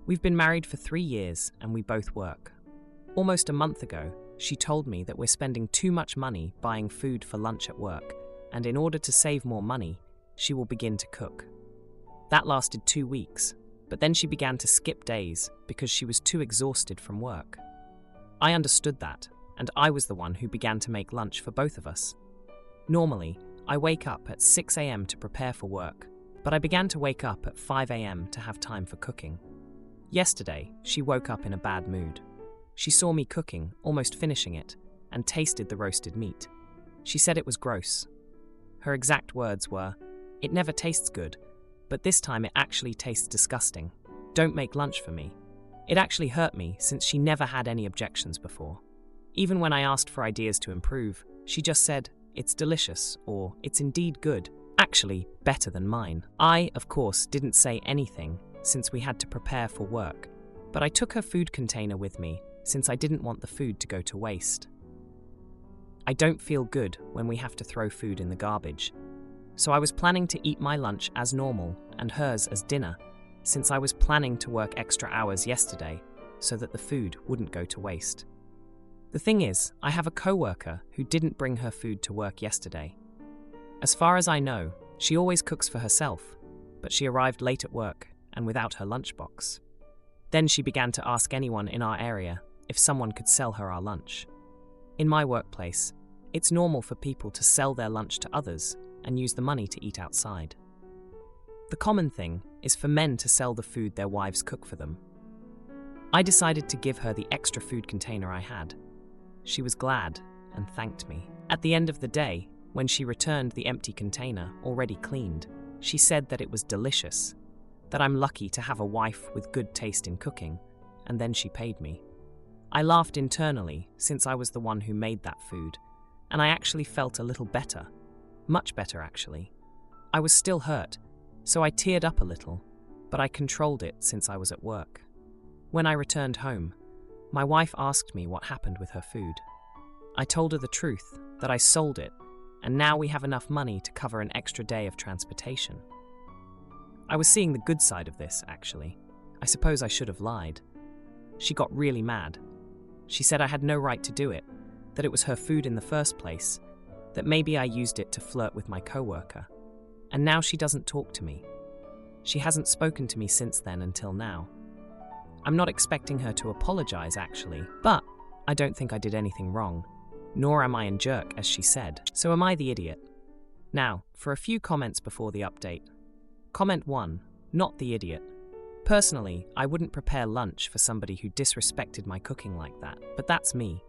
We've been married for 3 years and we both work. Almost a month ago, she told me that we're spending too much money buying food for lunch at work, and in order to save more money, she will begin to cook. That lasted 2 weeks, but then she began to skip days because she was too exhausted from work. I understood that, and I was the one who began to make lunch for both of us. Normally, I wake up at 6 a.m. to prepare for work, but I began to wake up at 5 a.m. to have time for cooking. Yesterday, she woke up in a bad mood. She saw me cooking, almost finishing it, and tasted the roasted meat. She said it was gross. Her exact words were, "It never tastes good, but this time it actually tastes disgusting. Don't make lunch for me." It actually hurt me since she never had any objections before. Even when I asked for ideas to improve, she just said, "It's delicious," or "It's indeed good, actually better than mine." I, of course, didn't say anything since we had to prepare for work, but I took her food container with me since I didn't want the food to go to waste. I don't feel good when we have to throw food in the garbage, so I was planning to eat my lunch as normal and hers as dinner, since I was planning to work extra hours yesterday so that the food wouldn't go to waste. The thing is, I have a coworker who didn't bring her food to work yesterday. As far as I know, she always cooks for herself, but she arrived late at work and without her lunchbox. Then she began to ask anyone in our area if someone could sell her our lunch. In my workplace, it's normal for people to sell their lunch to others and use the money to eat outside. The common thing is for men to sell the food their wives cook for them. I decided to give her the extra food container I had. She was glad and thanked me. At the end of the day, when she returned the empty container already cleaned, she said that it was delicious, that I'm lucky to have a wife with good taste in cooking, and then she paid me. I laughed internally since I was the one who made that food, and I actually felt a little better. Much better, actually. I was still hurt, so I teared up a little, but I controlled it since I was at work. When I returned home, my wife asked me what happened with her food. I told her the truth, that I sold it, and now we have enough money to cover an extra day of transportation. I was seeing the good side of this, actually. I suppose I should have lied. She got really mad. She said I had no right to do it, that it was her food in the first place, that maybe I used it to flirt with my coworker. And now she doesn't talk to me. She hasn't spoken to me since then until now. I'm not expecting her to apologize, actually, but I don't think I did anything wrong, nor am I a jerk, as she said. So am I the idiot? Now, for a few comments before the update. Comment 1, not the idiot. Personally, I wouldn't prepare lunch for somebody who disrespected my cooking like that, but that's me.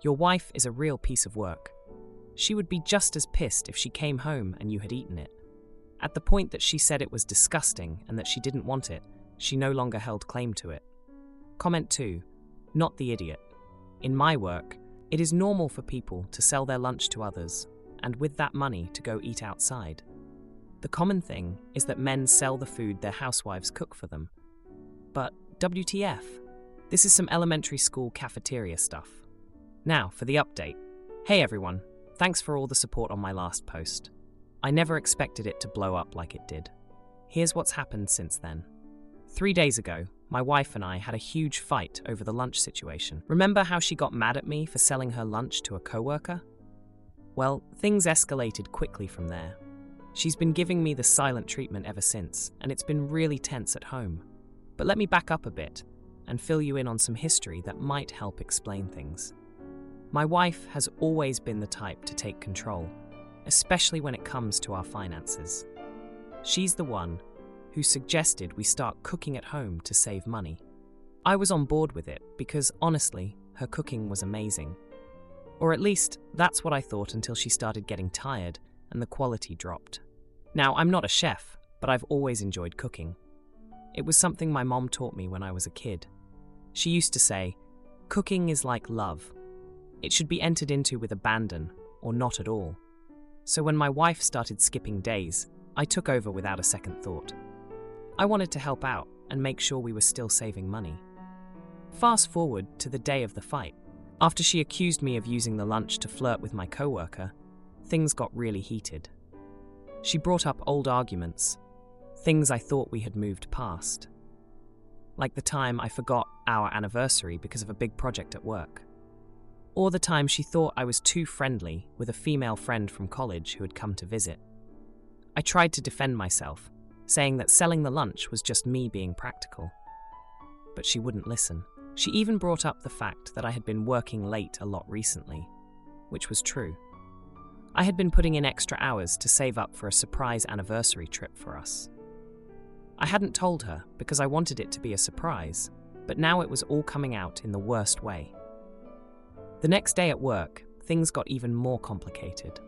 Your wife is a real piece of work. She would be just as pissed if she came home and you had eaten it. At the point that she said it was disgusting and that she didn't want it, she no longer held claim to it. Comment 2, not the idiot. In my work, it is normal for people to sell their lunch to others, and with that money to go eat outside. The common thing is that men sell the food their housewives cook for them. But WTF? This is some elementary school cafeteria stuff. Now for the update. Hey everyone, thanks for all the support on my last post. I never expected it to blow up like it did. Here's what's happened since then. 3 days ago, my wife and I had a huge fight over the lunch situation. Remember how she got mad at me for selling her lunch to a coworker? Well, things escalated quickly from there. She's been giving me the silent treatment ever since, and it's been really tense at home. But let me back up a bit and fill you in on some history that might help explain things. My wife has always been the type to take control, especially when it comes to our finances. She's the one who suggested we start cooking at home to save money. I was on board with it because, honestly, her cooking was amazing. Or at least, that's what I thought until she started getting tired and the quality dropped. Now, I'm not a chef, but I've always enjoyed cooking. It was something my mom taught me when I was a kid. She used to say, "Cooking is like love. It should be entered into with abandon, or not at all." So when my wife started skipping days, I took over without a second thought. I wanted to help out and make sure we were still saving money. Fast forward to the day of the fight. After she accused me of using the lunch to flirt with my coworker, things got really heated. She brought up old arguments, things I thought we had moved past. like the time I forgot our anniversary because of a big project at work. Or the time she thought I was too friendly with a female friend from college who had come to visit. I tried to defend myself, saying that selling the lunch was just me being practical. But she wouldn't listen. She even brought up the fact that I had been working late a lot recently, which was true. I had been putting in extra hours to save up for a surprise anniversary trip for us. I hadn't told her because I wanted it to be a surprise, but now it was all coming out in the worst way. The next day at work, things got even more complicated.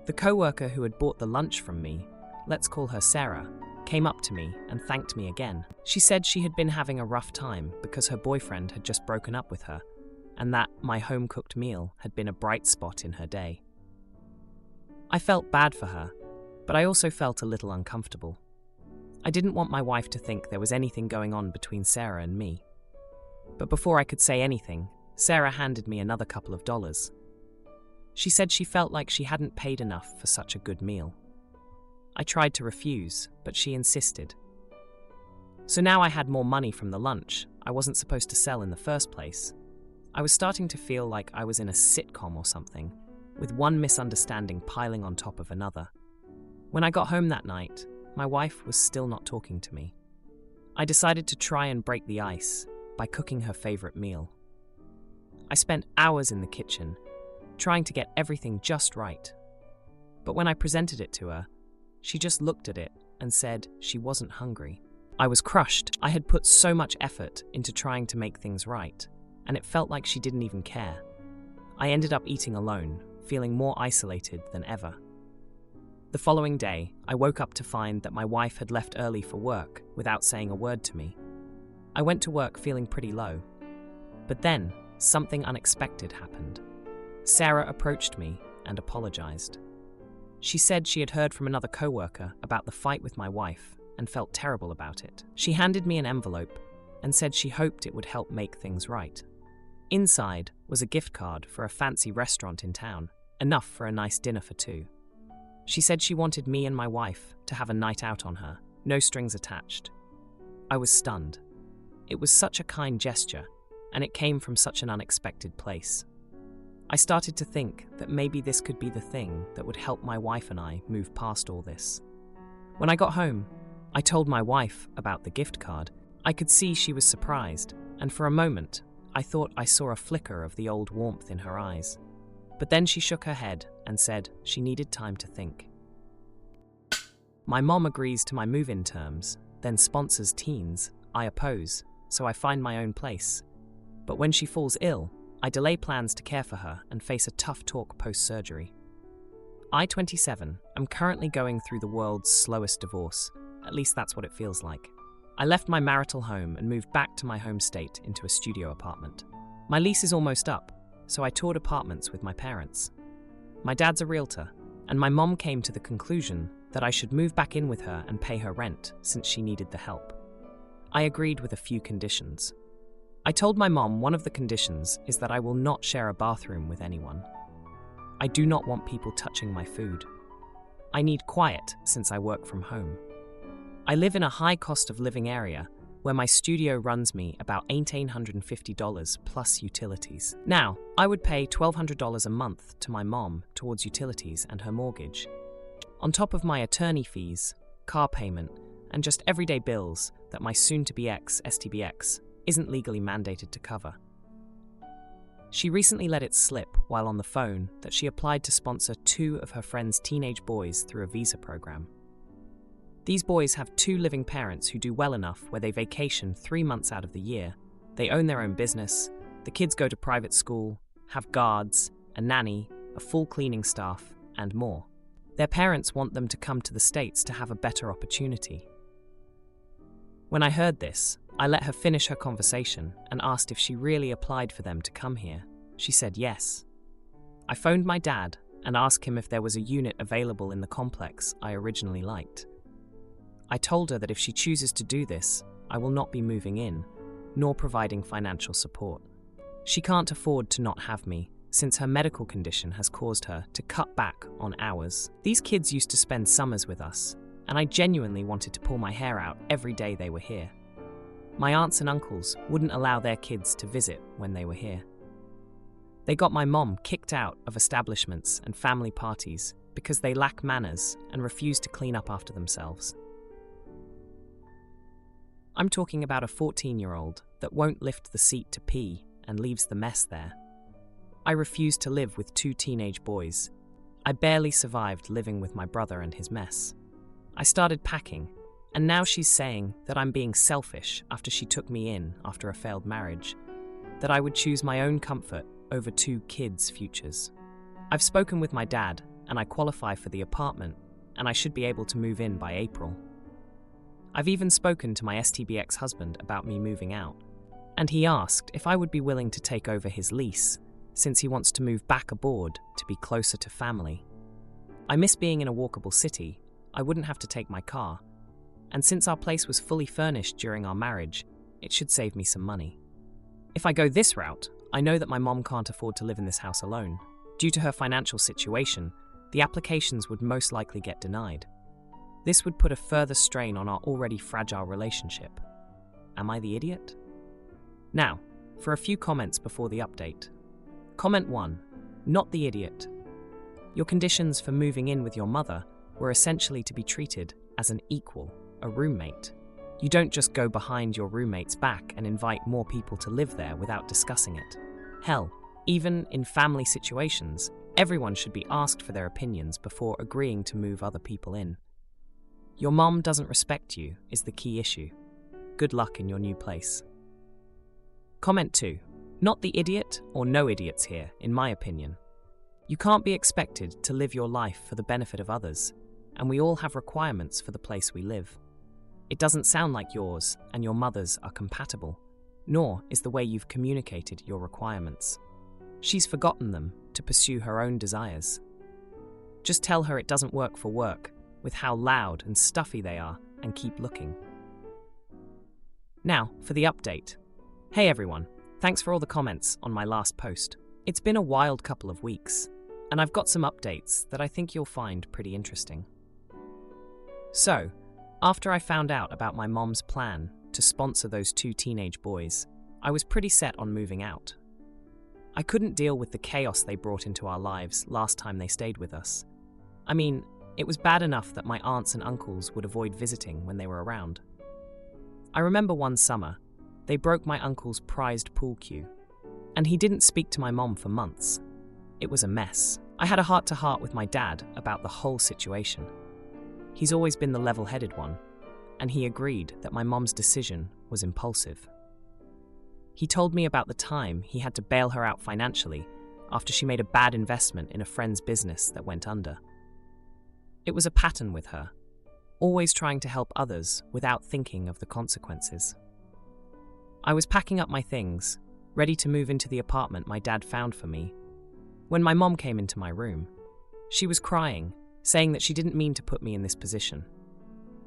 The coworker who had bought the lunch from me, let's call her Sarah, came up to me and thanked me again. She said she had been having a rough time because her boyfriend had just broken up with her, and that my home-cooked meal had been a bright spot in her day. I felt bad for her, but I also felt a little uncomfortable. I didn't want my wife to think there was anything going on between Sarah and me. But before I could say anything, Sarah handed me another couple of dollars. She said she felt like she hadn't paid enough for such a good meal. I tried to refuse, but she insisted. So now I had more money from the lunch I wasn't supposed to sell in the first place. I was starting to feel like I was in a sitcom or something, with one misunderstanding piling on top of another. When I got home that night, my wife was still not talking to me. I decided to try and break the ice by cooking her favorite meal. I spent hours in the kitchen, trying to get everything just right. But when I presented it to her, she just looked at it and said she wasn't hungry. I was crushed. I had put so much effort into trying to make things right, and it felt like she didn't even care. I ended up eating alone, feeling more isolated than ever. The following day, I woke up to find that my wife had left early for work without saying a word to me. I went to work feeling pretty low. But then, something unexpected happened. Sarah approached me and apologized. She said she had heard from another coworker about the fight with my wife and felt terrible about it. She handed me an envelope and said she hoped it would help make things right. Inside was a gift card for a fancy restaurant in town, enough for a nice dinner for two. She said she wanted me and my wife to have a night out on her, no strings attached. I was stunned. It was such a kind gesture, and it came from such an unexpected place. I started to think that maybe this could be the thing that would help my wife and I move past all this. When I got home, I told my wife about the gift card. I could see she was surprised, and for a moment, I thought I saw a flicker of the old warmth in her eyes. But then she shook her head and said she needed time to think. My mom agrees to my move-in terms, then sponsors teens. I oppose, so I find my own place. But when she falls ill, I delay plans to care for her and face a tough talk post-surgery. I, 27, am currently going through the world's slowest divorce. At least that's what it feels like. I left my marital home and moved back to my home state into a studio apartment. My lease is almost up, so I toured apartments with my parents. My dad's a realtor, and my mom came to the conclusion that I should move back in with her and pay her rent since she needed the help. I agreed with a few conditions. I told my mom one of the conditions is that I will not share a bathroom with anyone. I do not want people touching my food. I need quiet since I work from home. I live in a high cost of living area where my studio runs me about $1,850 plus utilities. Now, I would pay $1,200 a month to my mom towards utilities and her mortgage. On top of my attorney fees, car payment, and just everyday bills that my soon-to-be ex, STBX, isn't legally mandated to cover. She recently let it slip while on the phone that she applied to sponsor 2 of her friends' teenage boys through a visa program. These boys have 2 living parents who do well enough where they vacation 3 months out of the year, they own their own business, the kids go to private school, have guards, a nanny, a full cleaning staff, and more. Their parents want them to come to the States to have a better opportunity. When I heard this, I let her finish her conversation and asked if she really applied for them to come here. She said yes. I phoned my dad and asked him if there was a unit available in the complex I originally liked. I told her that if she chooses to do this, I will not be moving in, nor providing financial support. She can't afford to not have me, since her medical condition has caused her to cut back on hours. These kids used to spend summers with us, and I genuinely wanted to pull my hair out every day they were here. My aunts and uncles wouldn't allow their kids to visit when they were here. They got my mom kicked out of establishments and family parties because they lack manners and refuse to clean up after themselves. I'm talking about a 14-year-old that won't lift the seat to pee and leaves the mess there. I refused to live with 2 teenage boys. I barely survived living with my brother and his mess. I started packing, and now she's saying that I'm being selfish after she took me in after a failed marriage, that I would choose my own comfort over 2 kids' futures. I've spoken with my dad, and I qualify for the apartment, and I should be able to move in by April. I've even spoken to my STB ex-husband about me moving out, and he asked if I would be willing to take over his lease, since he wants to move back aboard to be closer to family. I miss being in a walkable city. I wouldn't have to take my car, and since our place was fully furnished during our marriage, it should save me some money. If I go this route, I know that my mom can't afford to live in this house alone. Due to her financial situation, the applications would most likely get denied. This would put a further strain on our already fragile relationship. Am I the idiot? Now, for a few comments before the update. Comment 1. Not the idiot. Your conditions for moving in with your mother were essentially to be treated as an equal, a roommate. You don't just go behind your roommate's back and invite more people to live there without discussing it. Hell, even in family situations, everyone should be asked for their opinions before agreeing to move other people in. Your mom doesn't respect you is the key issue. Good luck in your new place. Comment 2. Not the idiot or no idiots here, in my opinion. You can't be expected to live your life for the benefit of others, and we all have requirements for the place we live. It doesn't sound like yours and your mother's are compatible, nor is the way you've communicated your requirements. She's forgotten them to pursue her own desires. Just tell her it doesn't work for work, with how loud and stuffy they are, and keep looking. Now, for the update. Hey everyone, thanks for all the comments on my last post. It's been a wild couple of weeks, and I've got some updates that I think you'll find pretty interesting. So, after I found out about my mom's plan to sponsor those 2 teenage boys, I was pretty set on moving out. I couldn't deal with the chaos they brought into our lives last time they stayed with us. I mean, it was bad enough that my aunts and uncles would avoid visiting when they were around. I remember one summer, they broke my uncle's prized pool cue, and he didn't speak to my mom for months. It was a mess. I had a heart-to-heart with my dad about the whole situation. He's always been the level-headed one, and he agreed that my mom's decision was impulsive. He told me about the time he had to bail her out financially after she made a bad investment in a friend's business that went under. It was a pattern with her, always trying to help others without thinking of the consequences. I was packing up my things, ready to move into the apartment my dad found for me, when my mom came into my room. She was crying, saying that she didn't mean to put me in this position.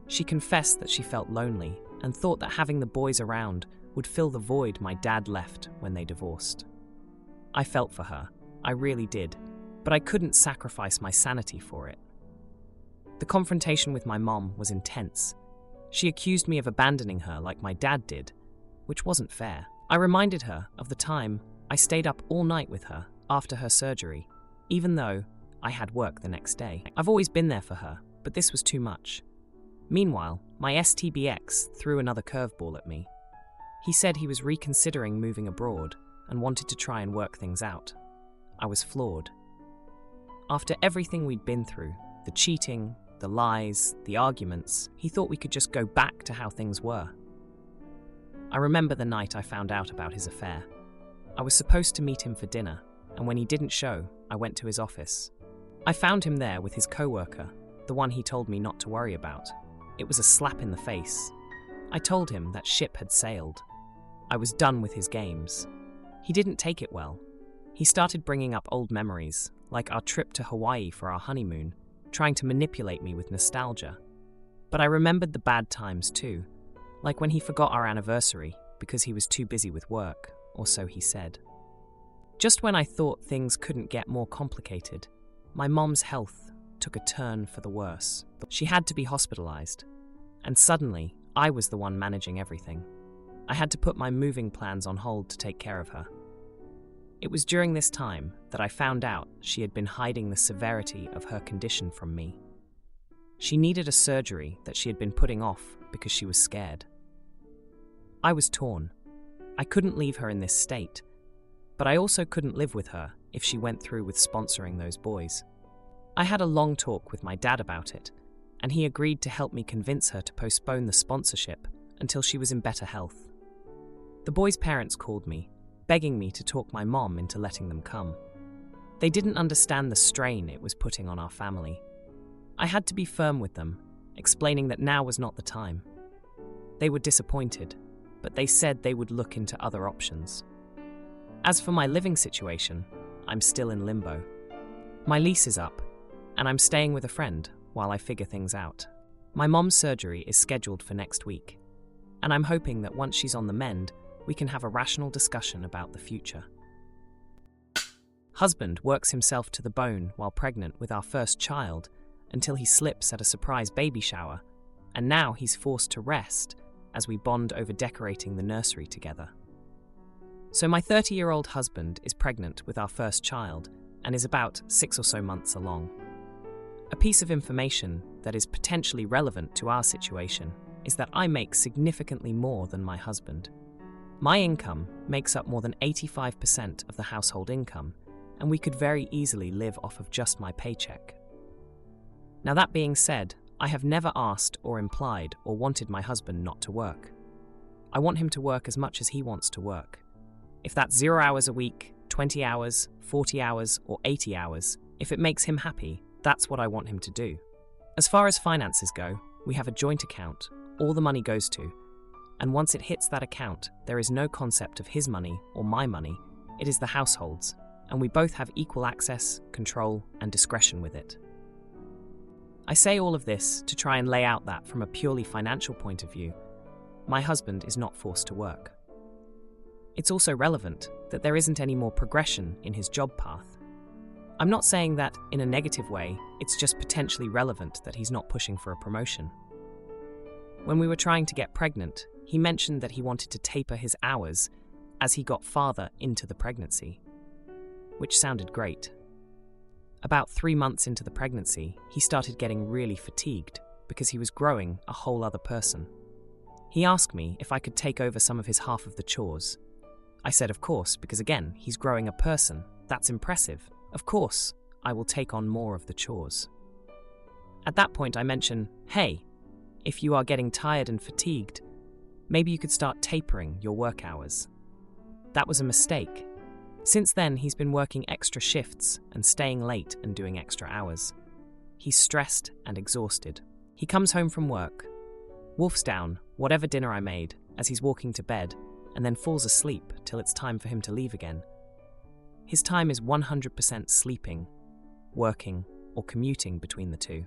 She confessed that she felt lonely and thought that having the boys around would fill the void my dad left when they divorced. I felt for her, I really did, but I couldn't sacrifice my sanity for it. The confrontation with my mom was intense. She accused me of abandoning her like my dad did, which wasn't fair. I reminded her of the time I stayed up all night with her after her surgery, even though I had work the next day. I've always been there for her, but this was too much. Meanwhile, my STBX threw another curveball at me. He said he was reconsidering moving abroad and wanted to try and work things out. I was floored. After everything we'd been through, the cheating, the lies, the arguments, he thought we could just go back to how things were. I remember the night I found out about his affair. I was supposed to meet him for dinner, and when he didn't show, I went to his office. I found him there with his coworker, the one he told me not to worry about. It was a slap in the face. I told him that ship had sailed. I was done with his games. He didn't take it well. He started bringing up old memories, like our trip to Hawaii for our honeymoon, trying to manipulate me with nostalgia. But I remembered the bad times too, like when he forgot our anniversary because he was too busy with work, or so he said. Just when I thought things couldn't get more complicated, my mom's health took a turn for the worse. She had to be hospitalized, and suddenly I was the one managing everything. I had to put my moving plans on hold to take care of her. It was during this time that I found out she had been hiding the severity of her condition from me. She needed a surgery that she had been putting off because she was scared. I was torn. I couldn't leave her in this state, but I also couldn't live with her if she went through with sponsoring those boys. I had a long talk with my dad about it, and he agreed to help me convince her to postpone the sponsorship until she was in better health. The boys' parents called me, begging me to talk my mom into letting them come. They didn't understand the strain it was putting on our family. I had to be firm with them, explaining that now was not the time. They were disappointed, but they said they would look into other options. As for my living situation, I'm still in limbo. My lease is up, and I'm staying with a friend while I figure things out. My mom's surgery is scheduled for next week, and I'm hoping that once she's on the mend, we can have a rational discussion about the future. Husband works himself to the bone while pregnant with our first child until he slips at a surprise baby shower, and now he's forced to rest as we bond over decorating the nursery together. So my 30-year-old husband is pregnant with our first child and is about 6 or so months along. A piece of information that is potentially relevant to our situation is that I make significantly more than my husband. My income makes up more than 85% of the household income, and we could very easily live off of just my paycheck. Now, that being said, I have never asked or implied or wanted my husband not to work. I want him to work as much as he wants to work. If that's 0 hours a week, 20 hours, 40 hours, or 80 hours, if it makes him happy, that's what I want him to do. As far as finances go, we have a joint account, all the money goes to, and once it hits that account, there is no concept of his money or my money, it is the household's, and we both have equal access, control, and discretion with it. I say all of this to try and lay out that from a purely financial point of view, my husband is not forced to work. It's also relevant that there isn't any more progression in his job path. I'm not saying that in a negative way, it's just potentially relevant that he's not pushing for a promotion. When we were trying to get pregnant, he mentioned that he wanted to taper his hours as he got farther into the pregnancy, which sounded great. About 3 months into the pregnancy, he started getting really fatigued because he was growing a whole other person. He asked me if I could take over some of his half of the chores. I said of course, because again, he's growing a person. That's impressive. Of course, I will take on more of the chores. At that point, I mentioned, hey, if you are getting tired and fatigued, maybe you could start tapering your work hours. That was a mistake. Since then, he's been working extra shifts and staying late and doing extra hours. He's stressed and exhausted. He comes home from work, wolfs down whatever dinner I made as he's walking to bed, and then falls asleep till it's time for him to leave again. His time is 100% sleeping, working, or commuting between the two.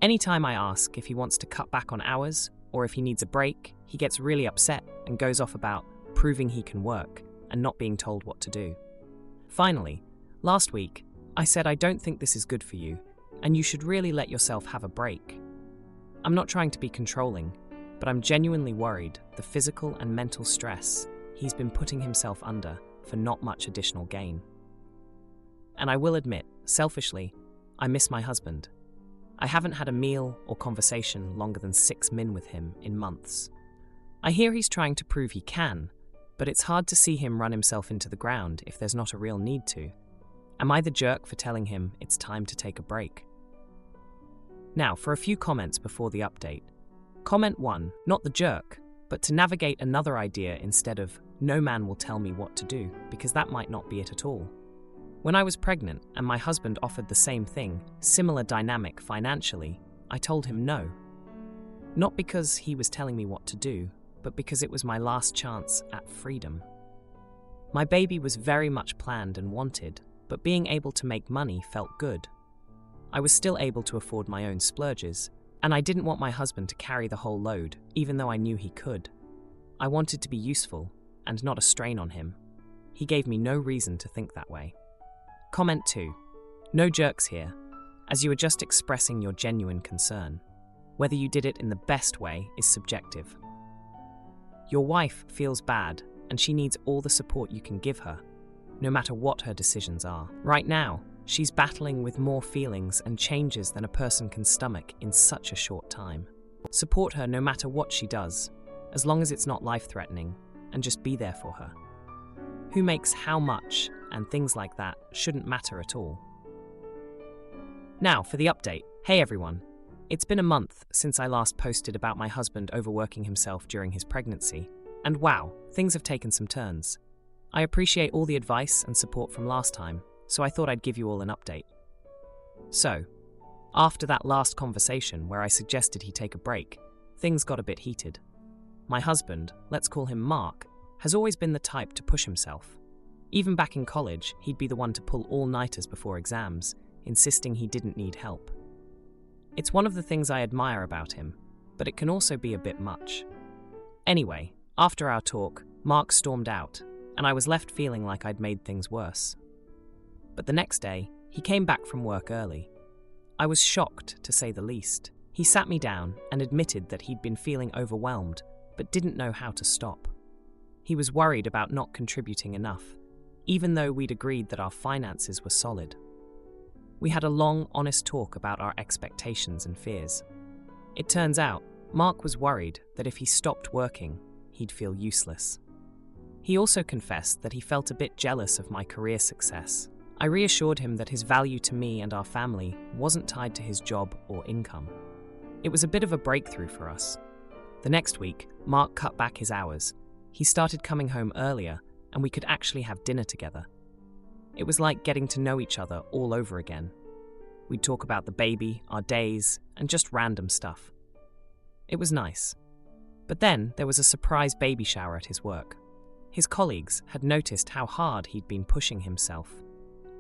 Anytime I ask if he wants to cut back on hours or if he needs a break, he gets really upset and goes off about proving he can work and not being told what to do. Finally, last week, I said I don't think this is good for you and you should really let yourself have a break. I'm not trying to be controlling, but I'm genuinely worried the physical and mental stress he's been putting himself under for not much additional gain. And I will admit, selfishly, I miss my husband. I haven't had a meal or conversation longer than 6 min with him in months. I hear he's trying to prove he can, but it's hard to see him run himself into the ground if there's not a real need to. Am I the jerk for telling him it's time to take a break? Now, for a few comments before the update. Comment 1, not the jerk, but to navigate another idea instead of no man will tell me what to do, because that might not be it at all. When I was pregnant and my husband offered the same thing, similar dynamic financially, I told him no. Not because he was telling me what to do, but because it was my last chance at freedom. My baby was very much planned and wanted, but being able to make money felt good. I was still able to afford my own splurges, and I didn't want my husband to carry the whole load, even though I knew he could. I wanted to be useful, and not a strain on him. He gave me no reason to think that way. Comment 2. No jerks here, as you are just expressing your genuine concern. Whether you did it in the best way is subjective. Your wife feels bad, and she needs all the support you can give her, no matter what her decisions are. Right now, she's battling with more feelings and changes than a person can stomach in such a short time. Support her no matter what she does, as long as it's not life-threatening, and just be there for her. Who makes how much and things like that shouldn't matter at all. Now for the update. Hey everyone. It's been a month since I last posted about my husband overworking himself during his pregnancy, and wow, things have taken some turns. I appreciate all the advice and support from last time, so I thought I'd give you all an update. So, after that last conversation where I suggested he take a break, things got a bit heated. My husband, let's call him Mark, has always been the type to push himself. Even back in college, he'd be the one to pull all-nighters before exams, insisting he didn't need help. It's one of the things I admire about him, but it can also be a bit much. Anyway, after our talk, Mark stormed out, and I was left feeling like I'd made things worse. But the next day, he came back from work early. I was shocked, to say the least. He sat me down and admitted that he'd been feeling overwhelmed, but didn't know how to stop. He was worried about not contributing enough, even though we'd agreed that our finances were solid. We had a long, honest talk about our expectations and fears. It turns out, Mark was worried that if he stopped working, he'd feel useless. He also confessed that he felt a bit jealous of my career success. I reassured him that his value to me and our family wasn't tied to his job or income. It was a bit of a breakthrough for us. The next week, Mark cut back his hours. He started coming home earlier, and we could actually have dinner together. It was like getting to know each other all over again. We'd talk about the baby, our days, and just random stuff. It was nice. But then there was a surprise baby shower at his work. His colleagues had noticed how hard he'd been pushing himself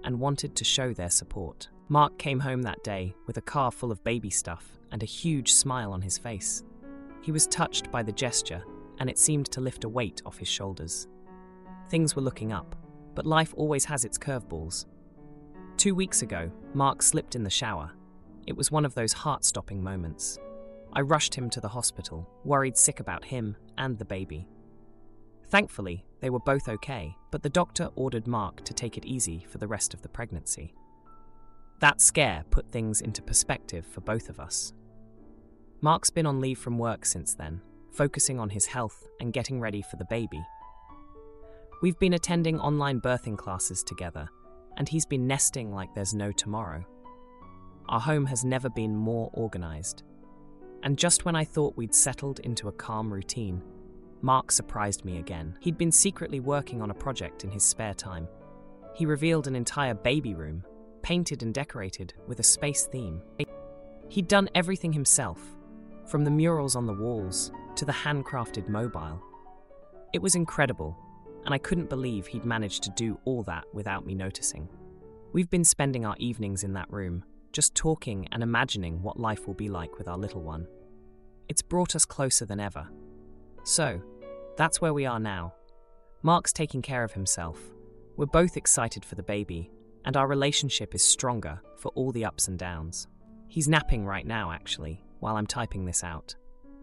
and wanted to show their support. Mark came home that day with a car full of baby stuff and a huge smile on his face. He was touched by the gesture, and it seemed to lift a weight off his shoulders. Things were looking up, but life always has its curveballs. 2 weeks ago, Mark slipped in the shower. It was one of those heart-stopping moments. I rushed him to the hospital, worried sick about him and the baby. Thankfully, they were both okay, but the doctor ordered Mark to take it easy for the rest of the pregnancy. That scare put things into perspective for both of us. Mark's been on leave from work since then, focusing on his health and getting ready for the baby. We've been attending online birthing classes together, and he's been nesting like there's no tomorrow. Our home has never been more organized. And just when I thought we'd settled into a calm routine, Mark surprised me again. He'd been secretly working on a project in his spare time. He revealed an entire baby room, painted and decorated with a space theme. He'd done everything himself, from the murals on the walls to the handcrafted mobile. It was incredible, and I couldn't believe he'd managed to do all that without me noticing. We've been spending our evenings in that room, just talking and imagining what life will be like with our little one. It's brought us closer than ever. So, that's where we are now. Mark's taking care of himself. We're both excited for the baby, and our relationship is stronger for all the ups and downs. He's napping right now, actually, while I'm typing this out.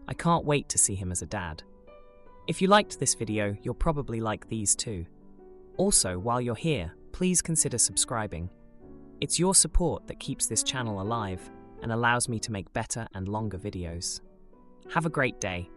I can't wait to see him as a dad. If you liked this video, you'll probably like these too. Also, while you're here, please consider subscribing. It's your support that keeps this channel alive and allows me to make better and longer videos. Have a great day.